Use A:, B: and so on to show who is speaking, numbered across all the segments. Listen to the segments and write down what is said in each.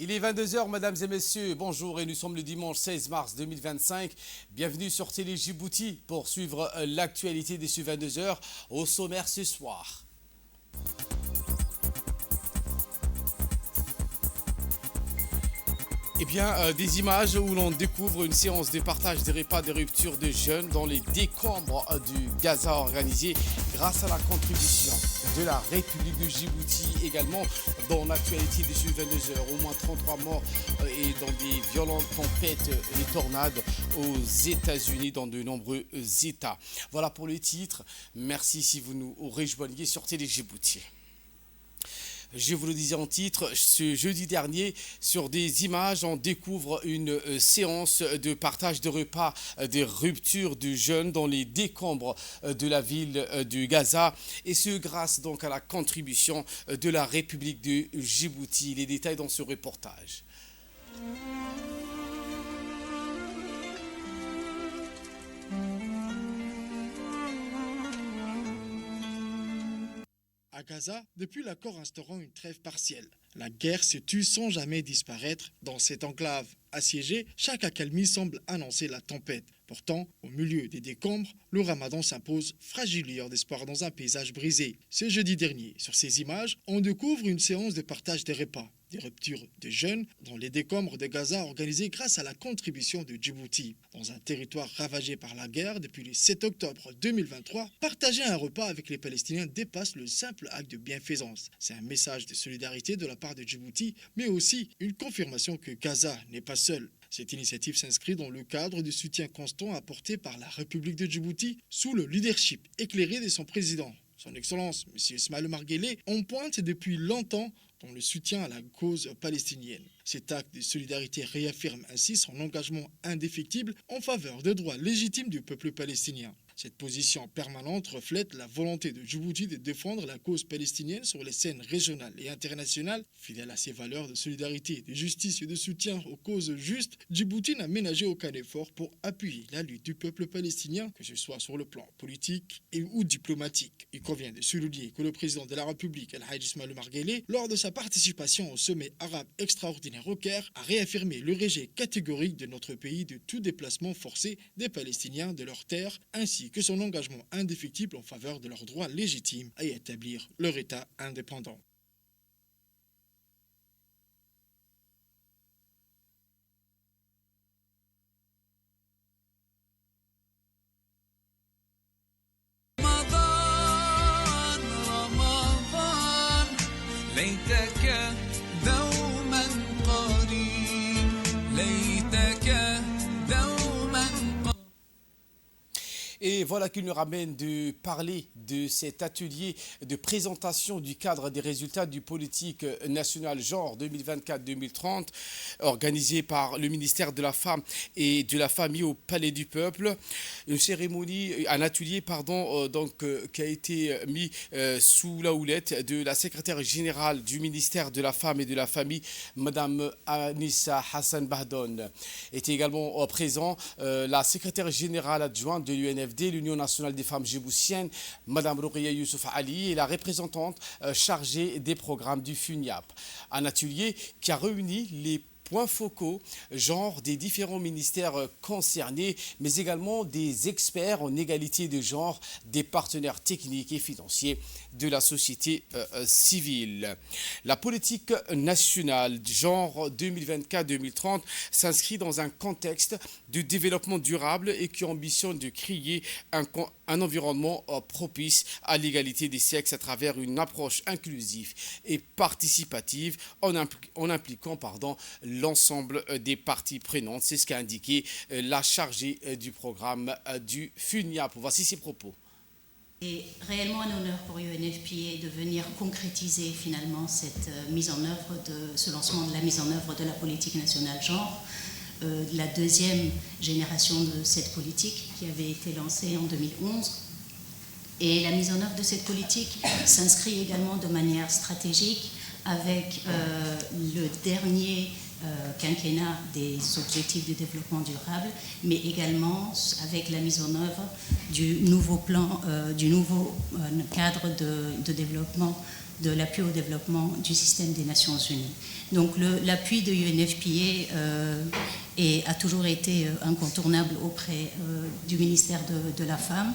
A: Il est 22 heures, mesdames et messieurs, bonjour et nous sommes le dimanche 16 mars 2025. Bienvenue sur Télé Djibouti pour suivre l'actualité des 22 heures au sommaire ce soir. Eh bien, des images où l'on découvre une séance de partage des repas de rupture de jeunes dans les décombres du Gaza organisé grâce à la contribution de la République de Djibouti. Également, dans l'actualité des 22 heures, au moins 33 morts et dans des violentes tempêtes et tornades aux États-Unis, dans de nombreux États. Voilà pour le titre. Merci si vous nous rejoignez sur Télé Djibouti. Je vous le disais en titre, ce jeudi dernier, sur des images, on découvre une séance de partage de repas, de rupture de jeunes dans les décombres de la ville de Gaza, et ce grâce donc à la contribution de la République de Djibouti. Les détails dans ce reportage.
B: À Gaza, depuis l'accord instaurant une trêve partielle, la guerre se tue sans jamais disparaître dans cette enclave. Assiégée, chaque accalmie semble annoncer la tempête. Pourtant, au milieu des décombres, le ramadan s'impose, fragile lueur d'espoir dans un paysage brisé. Ce jeudi dernier, sur ces images, on découvre une séance de partage des repas, des ruptures de jeûne dans les décombres de Gaza organisées grâce à la contribution de Djibouti. Dans un territoire ravagé par la guerre depuis le 7 octobre 2023, partager un repas avec les Palestiniens dépasse le simple acte de bienfaisance. C'est un message de solidarité de la part de Djibouti, mais aussi une confirmation que Gaza n'est pas seul. Cette initiative s'inscrit dans le cadre du soutien constant apporté par la République de Djibouti sous le leadership éclairé de son président. Son Excellence, M. Ismaël Omar Guelleh, on pointe depuis longtemps dans le soutien à la cause palestinienne. Cet acte de solidarité réaffirme ainsi son engagement indéfectible en faveur des droits légitimes du peuple palestinien. Cette position permanente reflète la volonté de Djibouti de défendre la cause palestinienne sur les scènes régionales et internationales. Fidèle à ses valeurs de solidarité, de justice et de soutien aux causes justes, Djibouti n'a ménagé aucun effort pour appuyer la lutte du peuple palestinien, que ce soit sur le plan politique ou diplomatique. Il convient de souligner que le président de la République, El-Hadj Ismaël Omar Guelleh, lors de sa participation au sommet arabe extraordinaire au Caire, a réaffirmé le rejet catégorique de notre pays de tout déplacement forcé des Palestiniens de leurs terres, ainsi que son engagement indéfectible en faveur de leurs droits légitimes à établir leur État indépendant.
A: Et voilà qui nous ramène de parler de cet atelier de présentation du cadre des résultats du politique national genre 2024-2030 organisé par le ministère de la Femme et de la Famille au Palais du Peuple. Une cérémonie, un atelier qui a été mis sous la houlette de la secrétaire générale du ministère de la Femme et de la Famille, Madame Anissa Hassan Bahdon. Était également présent la secrétaire générale adjointe de l'UNFD, l'Union nationale des femmes djiboutiennes, Mme Roukaya Youssouf Ali, et la représentante chargée des programmes du FUNIAP. Un atelier qui a réuni les points focaux, genre des différents ministères concernés, mais également des experts en égalité de genre, des partenaires techniques et financiers de la société civile. La politique nationale genre 2024-2030 s'inscrit dans un contexte de développement durable et qui ambitionne de créer un environnement propice à l'égalité des sexes à travers une approche inclusive et participative en impliquant l'ensemble des parties prenantes. C'est ce qu'a indiqué la chargée du programme du FUNIAP. Voici ses propos.
C: C'est réellement un honneur pour UNFPA de venir concrétiser finalement cette mise en œuvre ce lancement de la mise en œuvre de la politique nationale genre, la deuxième génération de cette politique qui avait été lancée en 2011. Et la mise en œuvre de cette politique s'inscrit également de manière stratégique avec le dernier quinquennat des objectifs de développement durable, mais également avec la mise en œuvre du nouveau plan, du nouveau cadre de développement de l'appui au développement du système des Nations Unies. Donc l'appui de UNFPA a toujours été incontournable auprès du ministère de la Femme.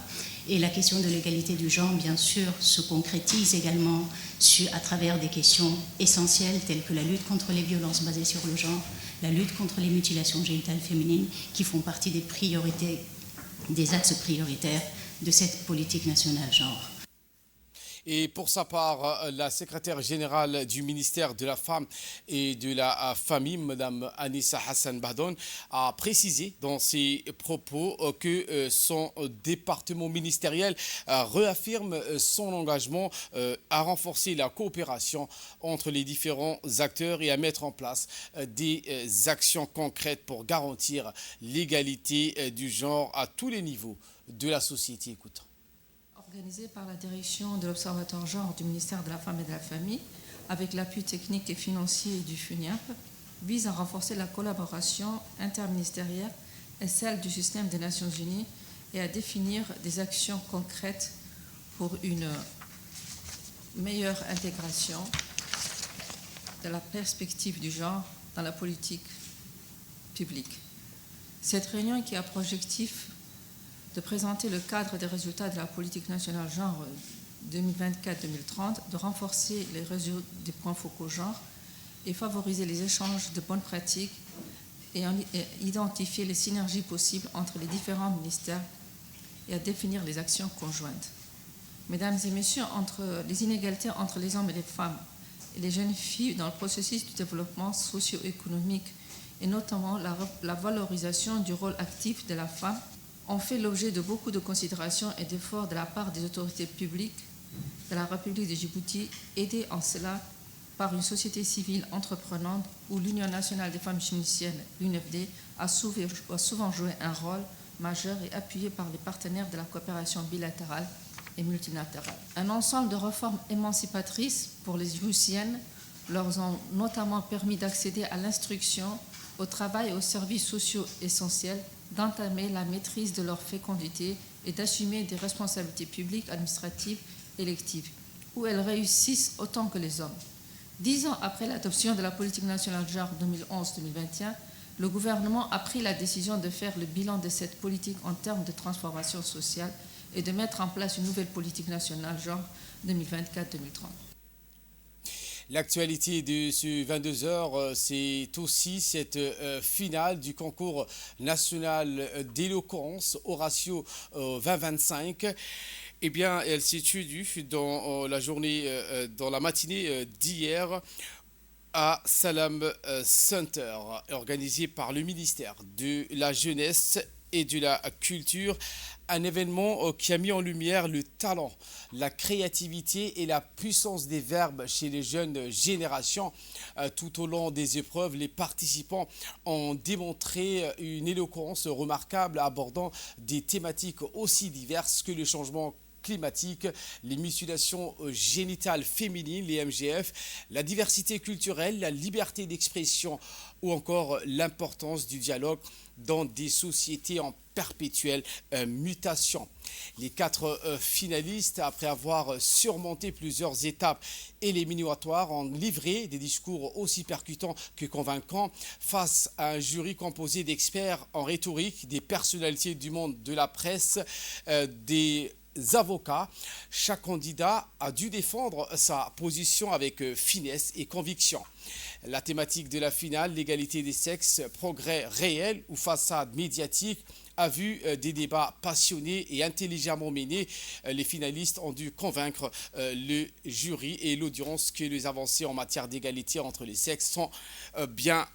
C: Et la question de l'égalité du genre, bien sûr, se concrétise également à travers des questions essentielles telles que la lutte contre les violences basées sur le genre, la lutte contre les mutilations génitales féminines, qui font partie des priorités, des axes prioritaires de cette politique nationale genre.
A: Et pour sa part, la secrétaire générale du ministère de la Femme et de la Famille, Mme Anissa Hassan Bahdoun, a précisé dans ses propos que son département ministériel réaffirme son engagement à renforcer la coopération entre les différents acteurs et à mettre en place des actions concrètes pour garantir l'égalité du genre à tous les niveaux de la société. Écoute.
D: Organisé par la direction de l'Observatoire genre du ministère de la Femme et de la Famille, avec l'appui technique et financier du FUNIAP, vise à renforcer la collaboration interministérielle et celle du système des Nations Unies et à définir des actions concrètes pour une meilleure intégration de la perspective du genre dans la politique publique. Cette réunion qui a pour objectif de présenter le cadre des résultats de la politique nationale genre 2024-2030, de renforcer les réseaux des points focaux genre et favoriser les échanges de bonnes pratiques et identifier les synergies possibles entre les différents ministères et à définir les actions conjointes. Mesdames et messieurs, les inégalités entre les hommes et les femmes et les jeunes filles dans le processus du développement socio-économique et notamment la valorisation du rôle actif de la femme ont fait l'objet de beaucoup de considérations et d'efforts de la part des autorités publiques de la République de Djibouti, aidées en cela par une société civile entreprenante où l'Union nationale des femmes tunisiennes, l'UNFD, a souvent joué un rôle majeur et appuyé par les partenaires de la coopération bilatérale et multilatérale. Un ensemble de réformes émancipatrices pour les Djiboutiennes leur ont notamment permis d'accéder à l'instruction, au travail et aux services sociaux essentiels, d'entamer la maîtrise de leur fécondité et d'assumer des responsabilités publiques, administratives, électives, où elles réussissent autant que les hommes. 10 ans après l'adoption de la politique nationale genre 2011-2021, le gouvernement a pris la décision de faire le bilan de cette politique en termes de transformation sociale et de mettre en place une nouvelle politique nationale genre 2024-2030.
A: L'actualité de ce 22h, c'est aussi cette finale du concours national d'éloquence Horatio 2025. Eh bien, elle s'est tenue dans la matinée d'hier à Salam Center, organisé par le ministère de la Jeunesse et de la Culture. Un événement qui a mis en lumière le talent, la créativité et la puissance des verbes chez les jeunes générations. Tout au long des épreuves, les participants ont démontré une éloquence remarquable abordant des thématiques aussi diverses que le changement climatique, les mutilations génitales féminines, les MGF, la diversité culturelle, la liberté d'expression ou encore l'importance du dialogue dans des sociétés en perpétuelle mutation. Les 4 finalistes, après avoir surmonté plusieurs étapes éliminatoires, ont livré des discours aussi percutants que convaincants face à un jury composé d'experts en rhétorique, des personnalités du monde de la presse, des avocats. Chaque candidat a dû défendre sa position avec finesse et conviction. La thématique de la finale, l'égalité des sexes, progrès réel ou façade médiatique, a vu des débats passionnés et intelligemment menés. Les finalistes ont dû convaincre le jury et l'audience que les avancées en matière d'égalité entre les sexes sont bien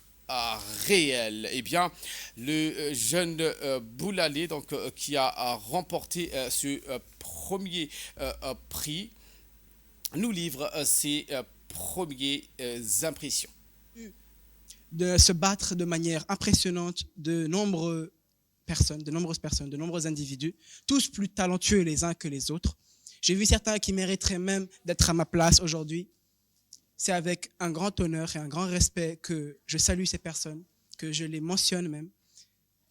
A: réel. Eh bien, le jeune Boulalé, qui a remporté ce premier prix, nous livre ses premières impressions.
E: De se battre de manière impressionnante de nombreuses personnes, de nombreux individus, tous plus talentueux les uns que les autres. J'ai vu certains qui mériteraient même d'être à ma place aujourd'hui. C'est avec un grand honneur et un grand respect que je salue ces personnes, que je les mentionne même.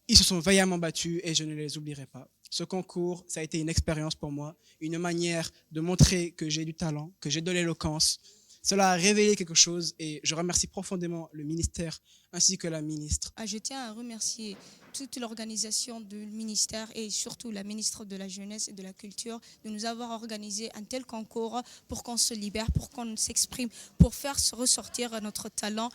E: Ils se sont vaillamment battus et je ne les oublierai pas. Ce concours, ça a été une expérience pour moi, une manière de montrer que j'ai du talent, que j'ai de l'éloquence. Cela a révélé quelque chose et je remercie profondément le ministère ainsi que la ministre.
F: Je tiens à remercier toute l'organisation du ministère et surtout la ministre de la Jeunesse et de la Culture de nous avoir organisé un tel concours pour qu'on se libère, pour qu'on s'exprime, pour faire ressortir notre talent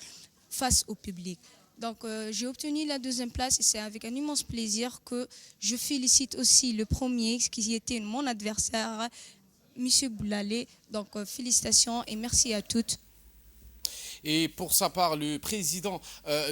F: face au public. Donc j'ai obtenu la 2e place et c'est avec un immense plaisir que je félicite aussi le premier qui était mon adversaire, M. Boulalé. Donc félicitations et merci à toutes.
A: Et pour sa part, le président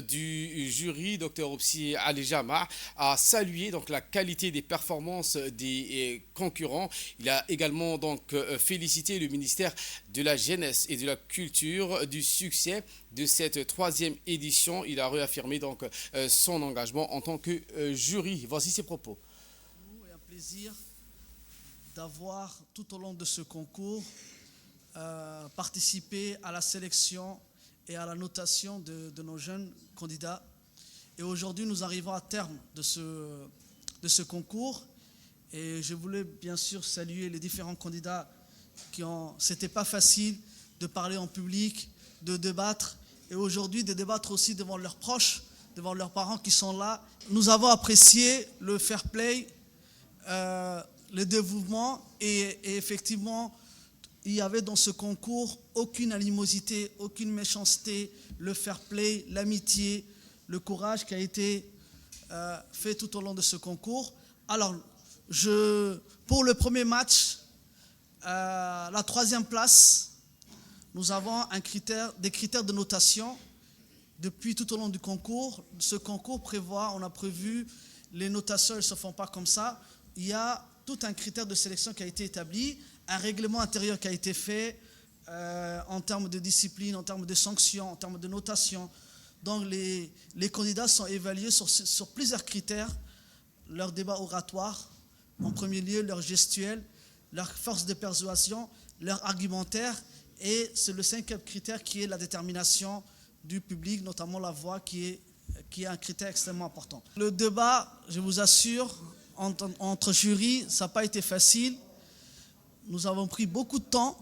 A: du jury, Dr Opsi Ali Jama, a salué donc la qualité des performances des concurrents. Il a également donc félicité le ministère de la Jeunesse et de la Culture du succès de cette 3e édition. Il a réaffirmé donc son engagement en tant que jury. Voici ses propos.
G: C'est un plaisir d'avoir tout au long de ce concours participé à la sélection et à la notation de nos jeunes candidats. Et aujourd'hui, nous arrivons à terme de ce concours. Et je voulais bien sûr saluer les différents candidats c'était pas facile de parler en public, de débattre. Et aujourd'hui, de débattre aussi devant leurs proches, devant leurs parents qui sont là. Nous avons apprécié le fair play, le dévouement et effectivement, il y avait dans ce concours aucune animosité, aucune méchanceté, le fair play, l'amitié, le courage qui a été fait tout au long de ce concours. Alors, pour le premier match, la 3e place, nous avons des critères de notation depuis tout au long du concours. Ce concours on a prévu, les notations ne se font pas comme ça. Il y a tout un critère de sélection qui a été établi, un règlement intérieur qui a été fait en termes de discipline, en termes de sanctions, en termes de notation. Donc les candidats sont évalués sur plusieurs critères, leur débat oratoire, en premier lieu leur gestuelle, leur force de persuasion, leur argumentaire, et c'est le 5e critère qui est la détermination du public, notamment la voix qui est un critère extrêmement important. Le débat, je vous assure, entre jury, ça n'a pas été facile. Nous avons pris beaucoup de temps,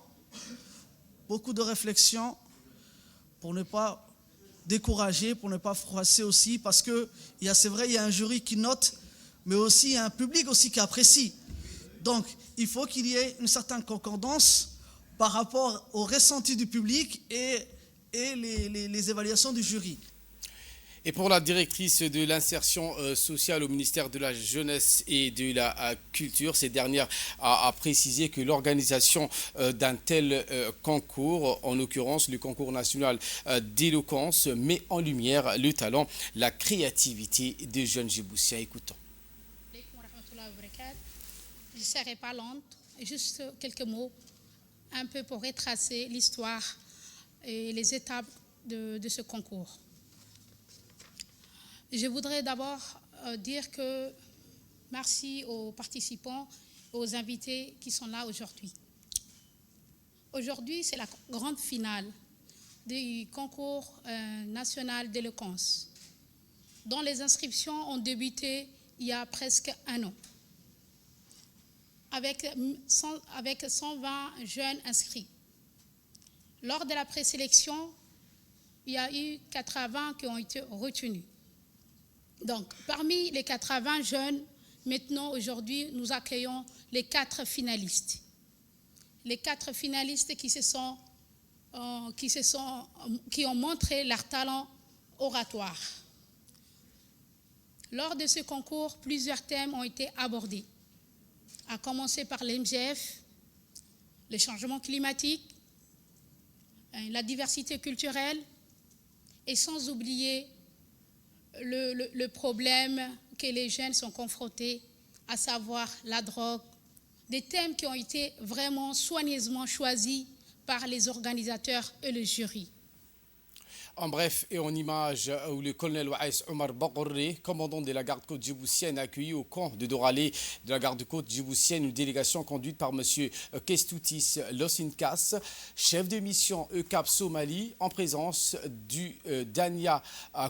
G: beaucoup de réflexion pour ne pas décourager, pour ne pas froisser aussi, parce que c'est vrai, il y a un jury qui note, mais aussi il y a un public aussi qui apprécie. Donc, il faut qu'il y ait une certaine concordance par rapport au ressenti du public et les évaluations du jury.
A: Et pour la directrice de l'insertion sociale au ministère de la Jeunesse et de la Culture, cette dernière a précisé que l'organisation d'un tel concours, en l'occurrence le concours national d'éloquence, met en lumière le talent, la créativité des jeunes Djiboutiens. Écoutons.
H: Je ne serai pas lente, juste quelques mots, un peu pour retracer l'histoire et les étapes de ce concours. Je voudrais d'abord dire que merci aux participants et aux invités qui sont là aujourd'hui. Aujourd'hui, c'est la grande finale du concours national d'éloquence, dont les inscriptions ont débuté il y a presque un an, avec 120 jeunes inscrits. Lors de la présélection, il y a eu 80 qui ont été retenus. Donc, parmi les 80 jeunes, maintenant, aujourd'hui, nous accueillons les 4 finalistes. Les 4 finalistes qui ont montré leur talent oratoire. Lors de ce concours, plusieurs thèmes ont été abordés, à commencer par l'MGF, le changement climatique, la diversité culturelle, et sans oublier le problème que les jeunes sont confrontés, à savoir la drogue, des thèmes qui ont été vraiment soigneusement choisis par les organisateurs et le jury.
A: En bref et en image, où le colonel Waïs Omar Baghorri, commandant de la garde-côte djiboutienne, a accueilli au camp de Doralé de la garde-côte djiboutienne une délégation conduite par M. Kestoutis Losinkas, chef de mission ECAP Somalie, en présence du Dania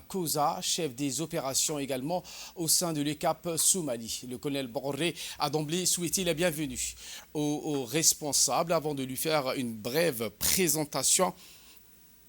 A: Koza, chef des opérations également au sein de l'ECAP Somalie. Le colonel Baghorri a d'emblée souhaité la bienvenue aux responsables avant de lui faire une brève présentation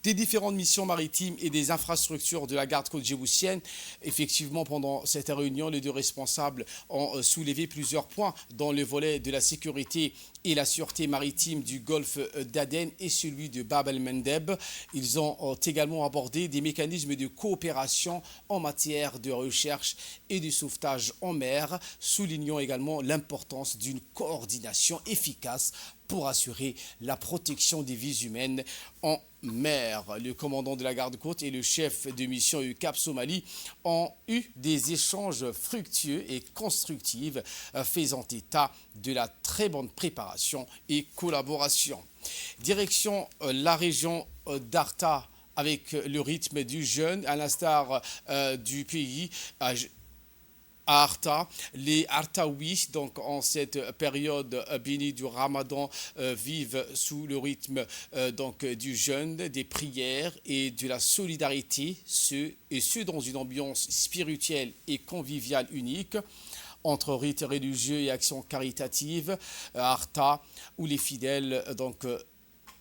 A: des différentes missions maritimes et des infrastructures de la garde-côte djiboutienne. Effectivement, pendant cette réunion, les deux responsables ont soulevé plusieurs points dans le volet de la sécurité et la sûreté maritime du golfe d'Aden et celui de Bab el-Mandeb. Ils ont également abordé des mécanismes de coopération en matière de recherche et de sauvetage en mer, soulignant également l'importance d'une coordination efficace pour assurer la protection des vies humaines en mer. Le commandant de la garde-côte et le chef de mission ECAP Somalie ont eu des échanges fructueux et constructifs, faisant état de la très bonne préparation et collaboration. Direction la région d'Arta avec le rythme du jeûne, à l'instar du pays. À Arta, les Artaouis, donc en cette période bénie du Ramadan, vivent sous le rythme donc du jeûne, des prières et de la solidarité, ce dans une ambiance spirituelle et conviviale unique, entre rites religieux et actions caritatives. À Arta, où les fidèles donc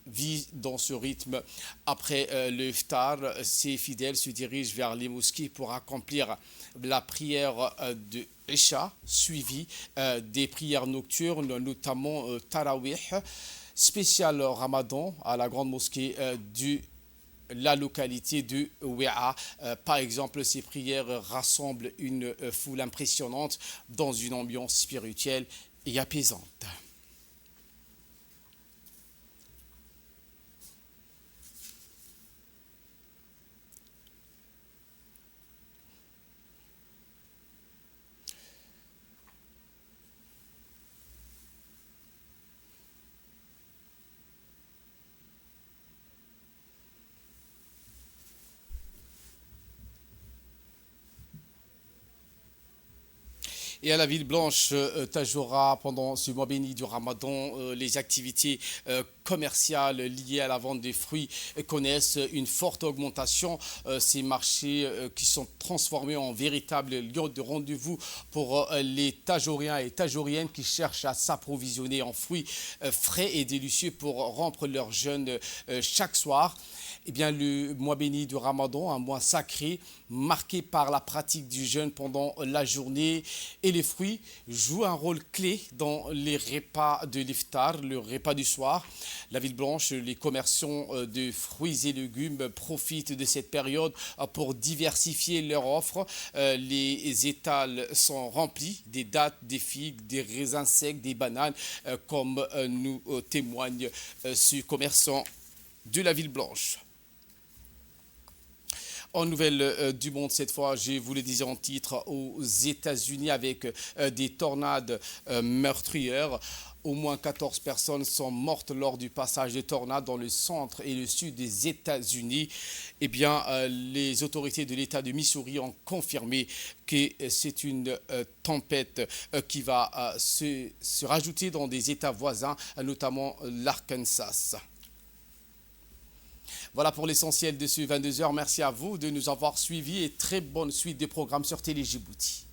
A: vit dans ce rythme. Après le iftar, ces fidèles se dirigent vers les mosquées pour accomplir la prière de Isha, suivie des prières nocturnes, notamment Tarawih, spécial Ramadan à la grande mosquée de la localité de Ouéa. Par exemple, ces prières rassemblent une foule impressionnante dans une ambiance spirituelle et apaisante. Et à la ville blanche, Tadjoura, pendant ce mois béni du Ramadan, les activités commerciales liées à la vente des fruits connaissent une forte augmentation. Ces marchés qui sont transformés en véritables lieux de rendez-vous pour les Tadjouriens et Tadjouriennes qui cherchent à s'approvisionner en fruits frais et délicieux pour rompre leur jeûne chaque soir. Eh bien, le mois béni du Ramadan, un mois sacré, marqué par la pratique du jeûne pendant la journée, et les fruits jouent un rôle clé dans les repas de l'iftar, le repas du soir. La ville blanche, les commerçants de fruits et légumes profitent de cette période pour diversifier leur offre. Les étals sont remplis des dattes, des figues, des raisins secs, des bananes, comme nous témoigne ce commerçant de la ville blanche. En nouvelle du monde, cette fois, je vous le disais en titre, aux États-Unis avec des tornades meurtrières. Au moins 14 personnes sont mortes lors du passage de tornades dans le centre et le sud des États-Unis. Eh bien, les autorités de l'État de Missouri ont confirmé que c'est une tempête qui va se rajouter dans des États voisins, notamment l'Arkansas. Voilà pour l'essentiel de ce 22h. Merci à vous de nous avoir suivis et très bonne suite des programmes sur Télé Djibouti.